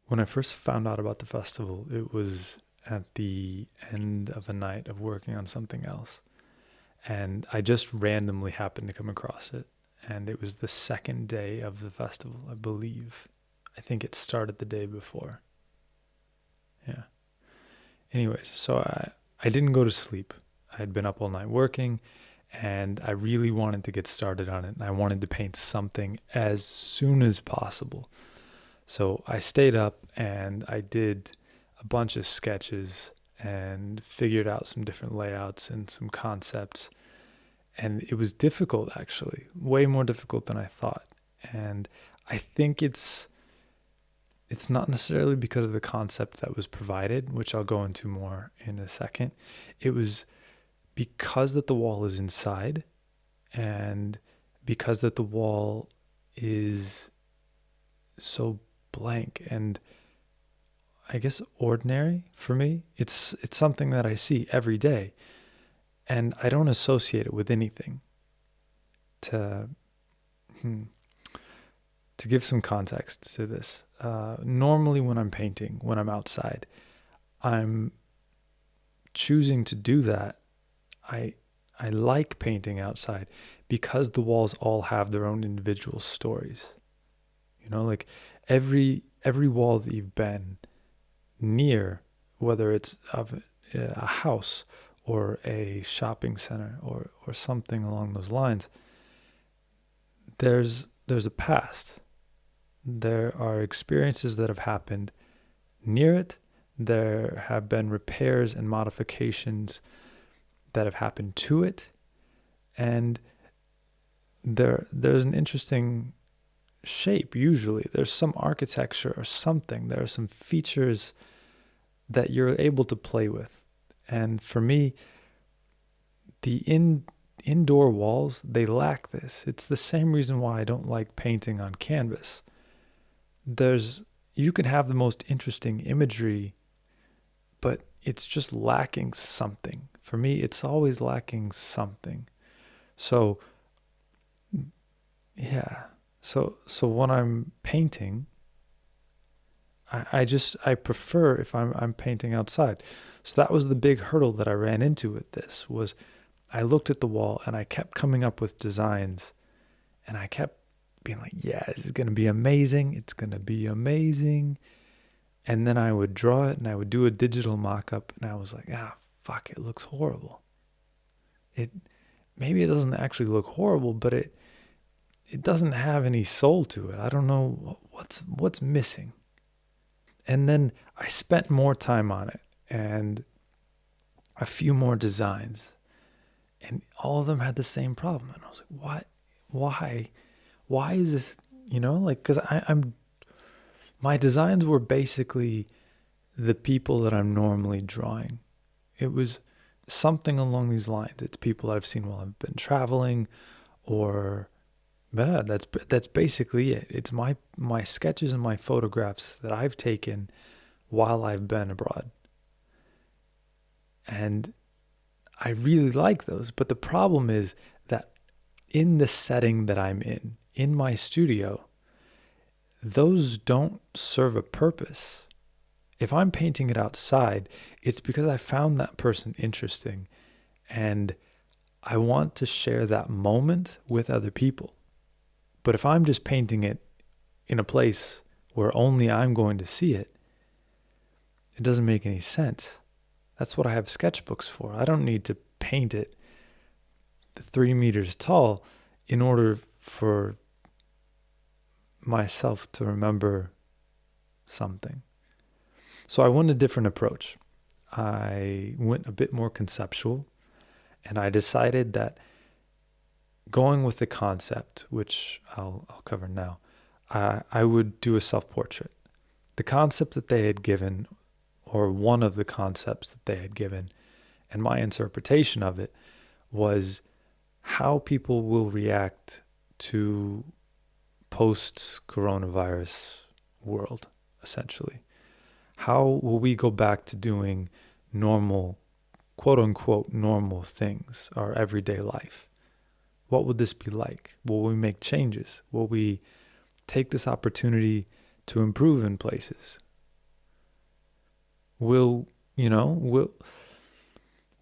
When I first found out about the festival, it was at the end of a night of working on something else. And I just randomly happened to come across it. And it was the second day of the festival, I believe. I think it started the day before. Yeah. Anyways, so I didn't go to sleep. I had been up all night working, and I really wanted to get started on it. And I wanted to paint something as soon as possible. So I stayed up and I did a bunch of sketches and figured out some different layouts and some concepts. And it was difficult, actually, way more difficult than I thought. And I think it's not necessarily because of the concept that was provided, which I'll go into more in a second. It was because that the wall is inside, and because that the wall is so blank and I guess ordinary for me. It's something that I see every day, and I don't associate it with anything. To to give some context to this, normally when I'm painting, when I'm outside, I'm choosing to do that. I like painting outside because the walls all have their own individual stories. You know, like every wall that you've been near, whether it's of a house or a shopping center or something along those lines, there's a past. There are experiences that have happened near it. There have been repairs and modifications that have happened to it, and there's an interesting shape. Usually there's some architecture or something. There are some features that you're able to play with. And for me, the indoor walls, they lack this. It's the same reason why I don't like painting on canvas. You can have the most interesting imagery, but it's just lacking something. For me, it's always lacking something. So yeah. So when I'm painting, I prefer if I'm painting outside. So that was the big hurdle that I ran into with this, was I looked at the wall and I kept coming up with designs, and I kept being like, yeah, this is going to be amazing. It's going to be amazing. And then I would draw it and I would do a digital mock-up, and I was like, fuck, it looks horrible. Maybe it doesn't actually look horrible, but it doesn't have any soul to it. I don't know what's missing. And then I spent more time on it and a few more designs, and all of them had the same problem. And I was like, why is this, because my designs were basically the people that I'm normally drawing. It was something along these lines. It's people I've seen while I've been traveling, or that's basically it. It's my sketches and my photographs that I've taken while I've been abroad. And I really like those. But the problem is that in the setting that I'm in my studio, those don't serve a purpose. If I'm painting it outside, it's because I found that person interesting, and I want to share that moment with other people. But if I'm just painting it in a place where only I'm going to see it, it doesn't make any sense. That's what I have sketchbooks for. I don't need to paint it 3 meters tall in order for myself to remember something. So I went a different approach. I went a bit more conceptual, and I decided that going with the concept, which I'll cover now, I would do a self-portrait. The concept that they had given, or one of the concepts that they had given, and my interpretation of it, was how people will react to post-coronavirus world, essentially. How will we go back to doing normal, quote-unquote, normal things, our everyday life? What would this be like? Will we make changes? Will we take this opportunity to improve in places? Will, you know, will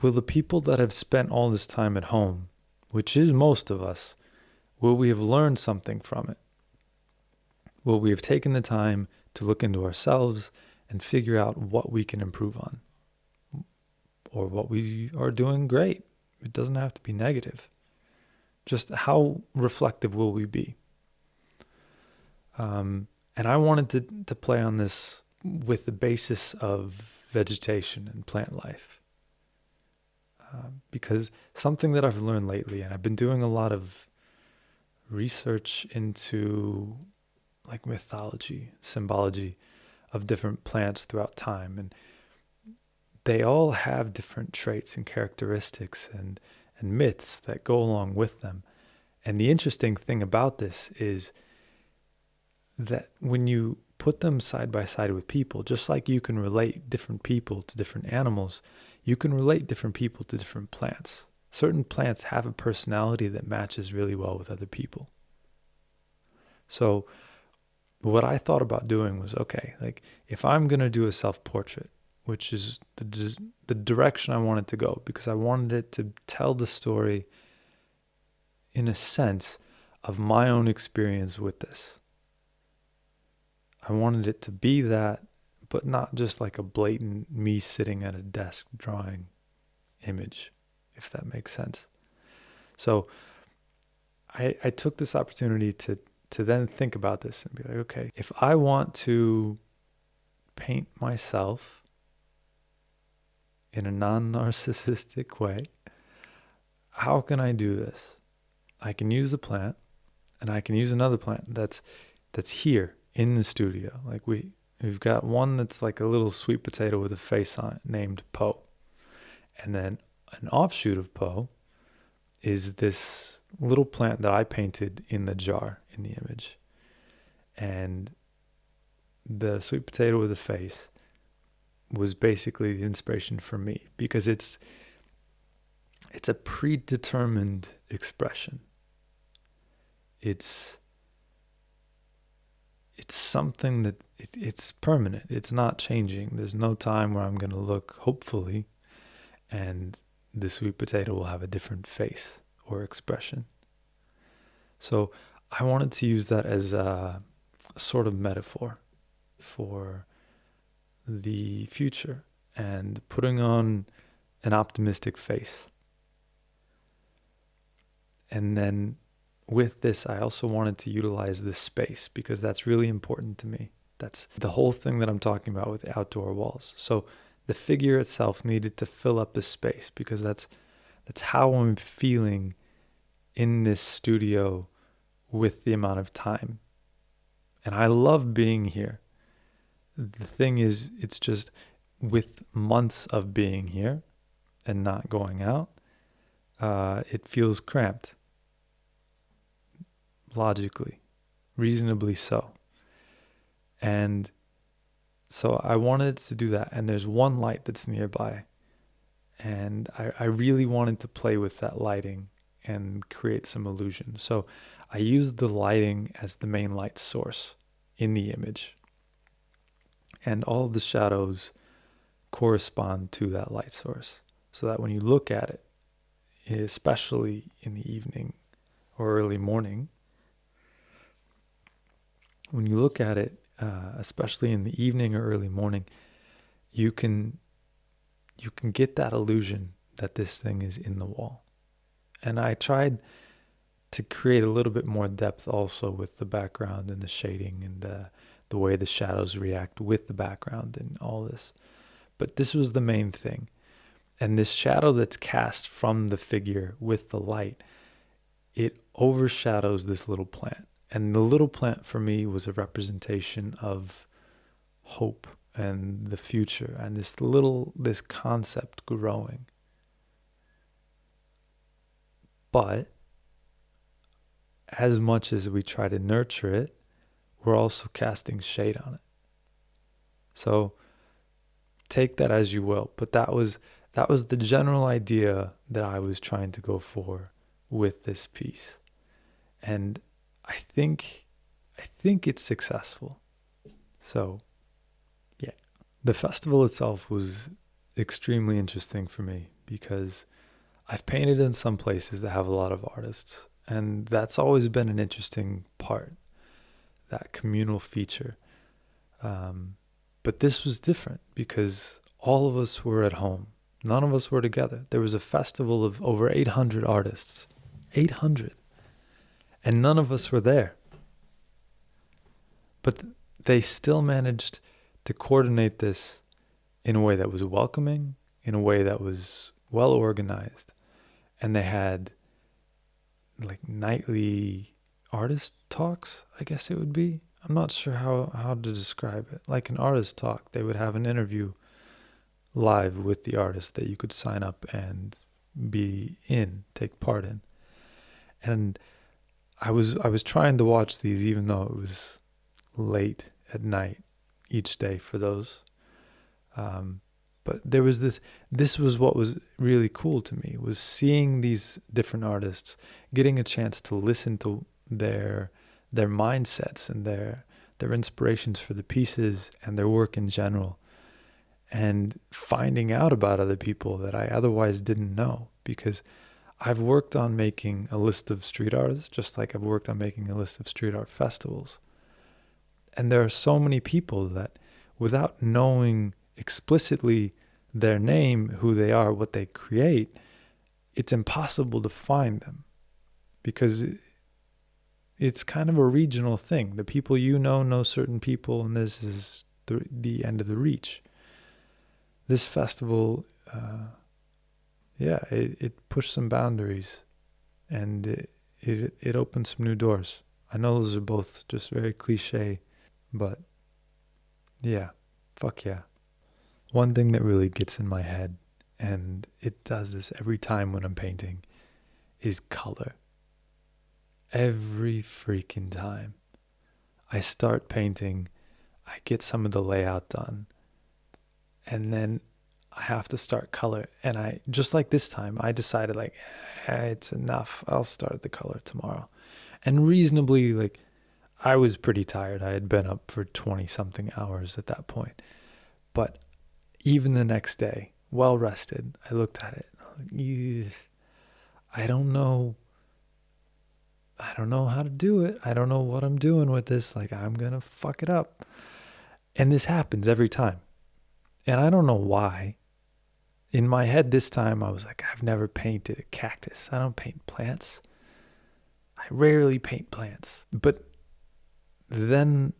the people that have spent all this time at home, which is most of us, will we have learned something from it? Will we have taken the time to look into ourselves and figure out what we can improve on, or what we are doing great? It doesn't have to be negative. Just how reflective will we be? And I wanted to play on this with the basis of vegetation and plant life. Because something that I've learned lately, and I've been doing a lot of research into like mythology, symbology of different plants throughout time, and they all have different traits and characteristics and myths that go along with them. And the interesting thing about this is that when you put them side by side with people, just like you can relate different people to different animals, you can relate different people to different plants. Certain plants have a personality that matches really well with other people. So what I thought about doing was, okay, like if I'm going to do a self-portrait, which is the direction I wanted to go, because I wanted it to tell the story in a sense of my own experience with this. I wanted it to be that, but not just like a blatant me sitting at a desk drawing image, if that makes sense. So I took this opportunity to then think about this and be like, okay, if I want to paint myself in a non-narcissistic way, how can I do this? I can use the plant, and I can use another plant that's here in the studio. Like we've got one that's like a little sweet potato with a face on it named Poe. And then an offshoot of Poe is this little plant that I painted in the jar in the image. And the sweet potato with a face was basically the inspiration for me, because it's a predetermined expression. It's something that it's permanent. It's not changing. There's no time where I'm going to look, hopefully, and the sweet potato will have a different face or expression. So I wanted to use that as a sort of metaphor for the future and putting on an optimistic face. And then with this, I also wanted to utilize this space, because that's really important to me. That's the whole thing that I'm talking about with the outdoor walls. So the figure itself needed to fill up the space, because that's how I'm feeling in this studio with the amount of time. And I love being here. The thing is, it's just with months of being here and not going out, it feels cramped. Logically, reasonably so. And so I wanted to do that. And there's one light that's nearby. And I really wanted to play with that lighting and create some illusion. So I used the lighting as the main light source in the image. And all of the shadows correspond to that light source. So that when you look at it, especially in the evening or early morning, when you look at it, especially in the evening or early morning, you can get that illusion that this thing is in the wall. And I tried to create a little bit more depth also with the background and the shading and the way the shadows react with the background and all this. But this was the main thing. And this shadow that's cast from the figure with the light, it overshadows this little plant. And the little plant for me was a representation of hope and the future and this concept growing. But as much as we try to nurture it, we're also casting shade on it. So take that as you will. But that was the general idea that I was trying to go for with this piece. And I think it's successful. So, yeah, The festival itself was extremely interesting for me because I've painted in some places that have a lot of artists, and that's always been an interesting part, that communal feature. But this was different because all of us were at home. None of us were together. There was a festival of over 800 artists. 800. And none of us were there. But they still managed to coordinate this in a way that was welcoming, in a way that was well organized. And they had like nightly artist talks, I guess it would be. I'm not sure how to describe it. Like an artist talk, they would have an interview live with the artist that you could sign up and take part in. And I was trying to watch these even though it was late at night each day for those. But there was this was what was really cool to me, was seeing these different artists, getting a chance to listen to their mindsets and their inspirations for the pieces and their work in general, and finding out about other people that I otherwise didn't know, because I've worked on making a list of street artists just like I've worked on making a list of street art festivals. And there are so many people that without knowing explicitly their name, who they are, what they create, it's impossible to find them because it's kind of a regional thing. The people you know certain people, and this is the end of the reach. This festival, it pushed some boundaries, and it opened some new doors. I know those are both just very cliche, but yeah, fuck yeah. One thing that really gets in my head, and it does this every time when I'm painting, is color. Every freaking time I start painting, I get some of the layout done, and then I have to start color. And I, just like this time, I decided like, it's enough. I'll start the color tomorrow. And reasonably, like, I was pretty tired. I had been up for 20 something hours at that point. But even the next day, well rested, I looked at it. I don't know how to do it. I don't know what I'm doing with this. Like, I'm going to fuck it up. And this happens every time. And I don't know why. In my head this time, I was like, I've never painted a cactus. I don't paint plants. I rarely paint plants. But then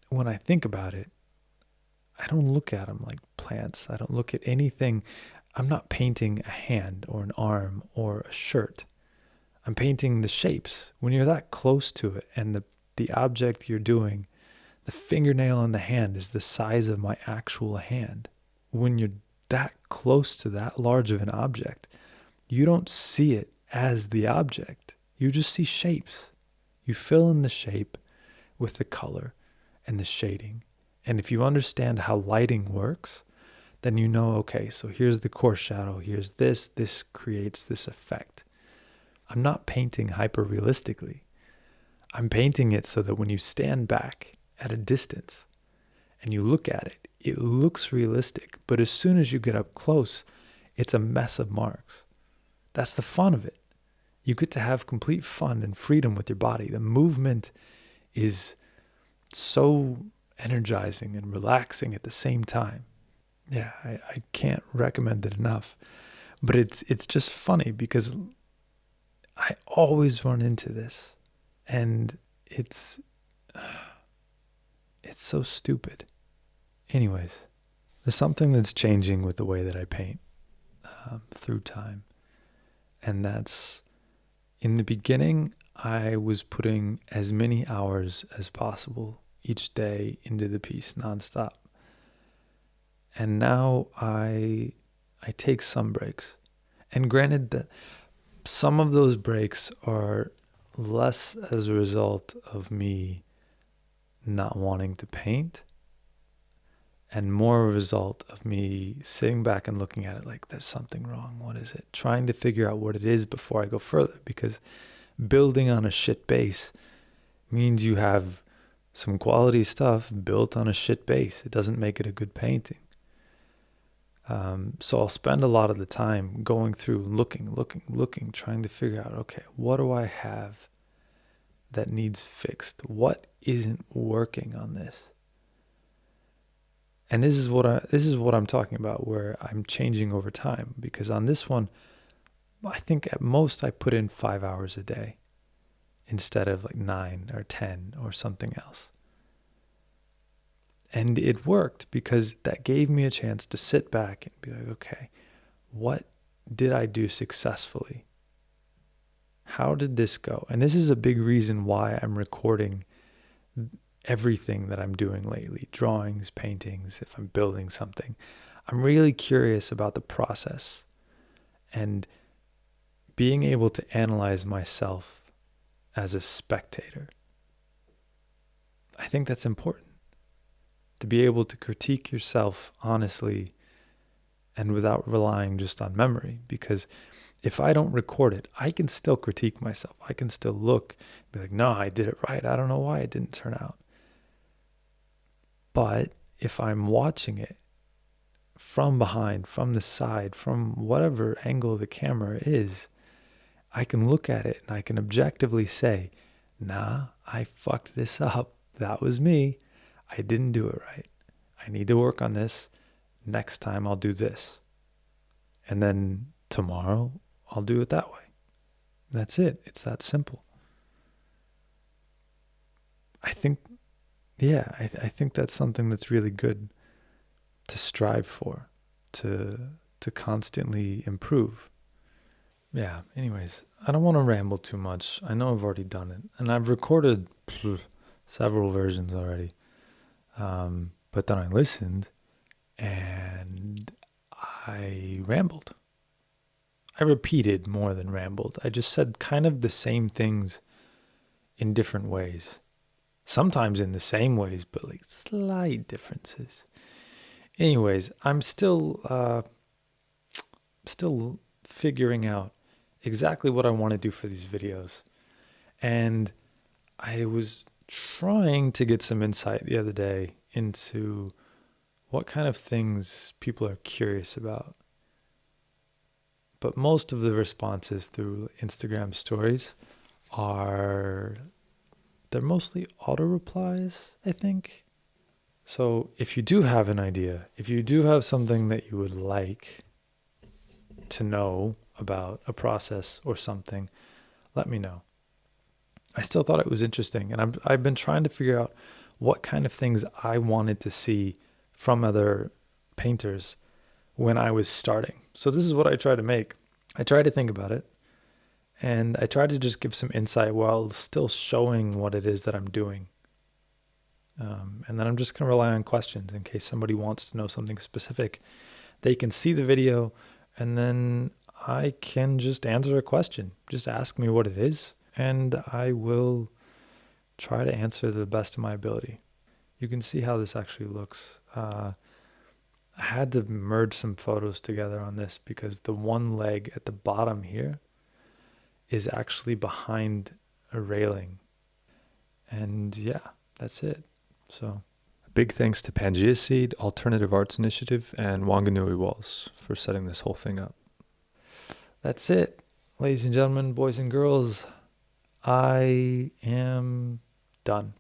when I think about it, I don't look at them like plants. I don't look at anything. I'm not painting a hand or an arm or a shirt. I'm painting the shapes. When you're that close to it and the object you're doing, the fingernail on the hand is the size of my actual hand. When you're that close to that large of an object, you don't see it as the object. You just see shapes. You fill in the shape with the color and the shading. And if you understand how lighting works, then you know, okay, so here's the coarse shadow, here's this creates this effect. I'm not painting hyper-realistically. I'm painting it so that when you stand back at a distance and you look at it, it looks realistic. But as soon as you get up close, it's a mess of marks. That's the fun of it. You get to have complete fun and freedom with your body. The movement is so energizing and relaxing at the same time. Yeah, I can't recommend it enough. But it's just funny because I always run into this, and it's so stupid. Anyways, there's something that's changing with the way that I paint through time, and that's, in the beginning, I was putting as many hours as possible each day into the piece nonstop. And now I take some breaks. And granted that some of those breaks are less as a result of me not wanting to paint and more a result of me sitting back and looking at it like, there's something wrong. What is it? Trying to figure out what it is before I go further, because building on a shit base means you have some quality stuff built on a shit base. It doesn't make it a good painting. So I'll spend a lot of the time going through, looking, trying to figure out, okay, what do I have that needs fixed? What isn't working on this? And this is what I'm talking about, where I'm changing over time, because on this one, I think at most I put in 5 hours a day instead of like 9 or 10 or something else. And it worked because that gave me a chance to sit back and be like, okay, what did I do successfully? How did this go? And this is a big reason why I'm recording everything that I'm doing lately, drawings, paintings, if I'm building something. I'm really curious about the process and being able to analyze myself as a spectator. I think that's important. To be able to critique yourself honestly and without relying just on memory. Because if I don't record it, I can still critique myself. I can still look, be like, no, I did it right. I don't know why it didn't turn out. But if I'm watching it from behind, from the side, from whatever angle the camera is, I can look at it and I can objectively say, nah, I fucked this up. That was me. I didn't do it right. I need to work on this. Next time I'll do this. And then tomorrow I'll do it that way. That's it. It's that simple. I think that's something that's really good to strive for, to constantly improve. Yeah, anyways, I don't want to ramble too much. I know I've already done it. And I've recorded several versions already. But then I listened and I rambled. I repeated more than rambled. I just said kind of the same things in different ways. Sometimes in the same ways, but like slight differences. Anyways, I'm still figuring out exactly what I want to do for these videos. And I was trying to get some insight the other day into what kind of things people are curious about. But most of the responses through Instagram stories they're mostly auto replies, I think. So if you do have an idea, if you do have something that you would like to know about a process or something, let me know. I still thought it was interesting, and I've been trying to figure out what kind of things I wanted to see from other painters when I was starting. So this is what I try to make. I try to think about it, and I try to just give some insight while still showing what it is that I'm doing. And then I'm just going to rely on questions in case somebody wants to know something specific. They can see the video, and then I can just answer a question. Just ask me what it is, and I will try to answer to the best of my ability. You can see how this actually looks. I had to merge some photos together on this because the one leg at the bottom here is actually behind a railing. And yeah, that's it. So big thanks to Pangeaseed, Alternative Arts Initiative, and Whanganui Walls for setting this whole thing up. That's it, ladies and gentlemen, boys and girls. I am done.